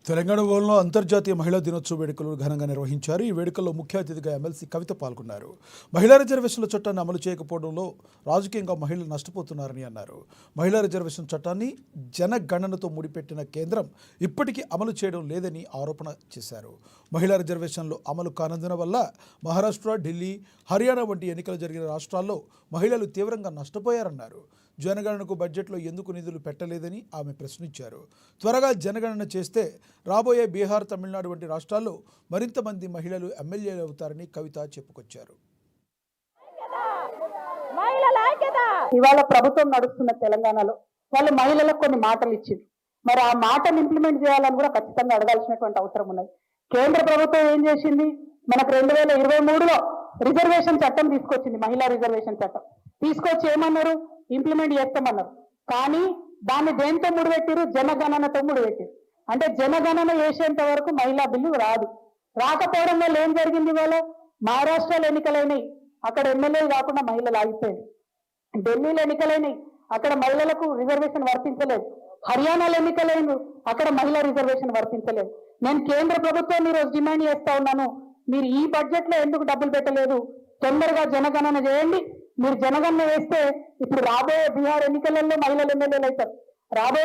తెలంగాణ భవన్లో అంతర్జాతీయ మహిళా దినోత్సవ వేడుకలు ఘనంగా నిర్వహించారు. ఈ వేడుకల్లో ముఖ్య అతిథిగా ఎమ్మెల్సీ కవిత పాల్గొన్నారు. మహిళా రిజర్వేషన్ల చట్టాన్ని అమలు చేయకపోవడంలో రాజకీయంగా మహిళలు నష్టపోతున్నారని అన్నారు. మహిళా రిజర్వేషన్ చట్టాన్ని జనగణనతో ముడిపెట్టిన కేంద్రం ఇప్పటికీ అమలు చేయడం లేదని ఆరోపణ చేశారు. మహిళా రిజర్వేషన్లు అమలు కానందున వల్ల మహారాష్ట్ర, ఢిల్లీ, హర్యానా వంటి ఎన్నికలు జరిగిన రాష్ట్రాల్లో మహిళలు తీవ్రంగా నష్టపోయారన్నారు. జనగణనకు బడ్జెట్లో ఎందుకు నిధులు పెట్టలేదని ఆమె ప్రశ్నించారు. త్వరగా జనగణన చేస్తే రాబోయే బీహార్, తమిళనాడు వంటి రాష్ట్రాల్లో మరింత మంది మహిళలు ఎమ్మెల్యేలు అవుతారని కవిత చెప్పుకొచ్చారు. ఇవాళ ప్రభుత్వం నడుస్తున్న తెలంగాణలో వాళ్ళు మహిళలకు కొన్ని మాటలు ఇచ్చింది. మరి ఆ మాటను ఇంప్లిమెంట్ చేయాలని కూడా ఖచ్చితంగా అడగాల్సినటువంటి అవసరం ఉన్నది. కేంద్ర ప్రభుత్వం ఏం చేసింది? మనకు 2023లో రిజర్వేషన్ చట్టం తీసుకొచ్చింది. మహిళా రిజర్వేషన్ చట్టం తీసుకొచ్చి ఏమన్నారు? ఇంప్లిమెంట్ చేస్తామన్నారు. కానీ దాన్ని దేంతో ముడిపెట్టిరు? జనగణనతో ముడిపెట్టిరు. అంటే జనగణన చేసేంత వరకు మహిళా బిల్లు రాదు. రాకపోవడం వల్ల ఏం జరిగింది? ఇవాళ మహారాష్ట్రలో ఎన్నికలైనవి, అక్కడ ఎమ్మెల్యేలు కాకుండా మహిళలు ఆగిపోయింది. ఢిల్లీలో ఎన్నికలైనవి, అక్కడ మహిళలకు రిజర్వేషన్ వర్తించలేదు. హర్యానాలో ఎన్నికలైన, అక్కడ మహిళా రిజర్వేషన్ వర్తించలేదు. నేను కేంద్ర ప్రభుత్వాన్ని ఈరోజు డిమాండ్ చేస్తా ఉన్నాను, మీరు ఈ బడ్జెట్ లో ఎందుకు డబ్బులు పెట్టలేదు? తొందరగా జనగణన చేయండి. మీరు జనగణన వేస్తే ఇప్పుడు రాబోయే బీహార్ ఎన్నికలలో మహిళలు ఎమ్మెల్యేలు అవుతారు. రాబోయే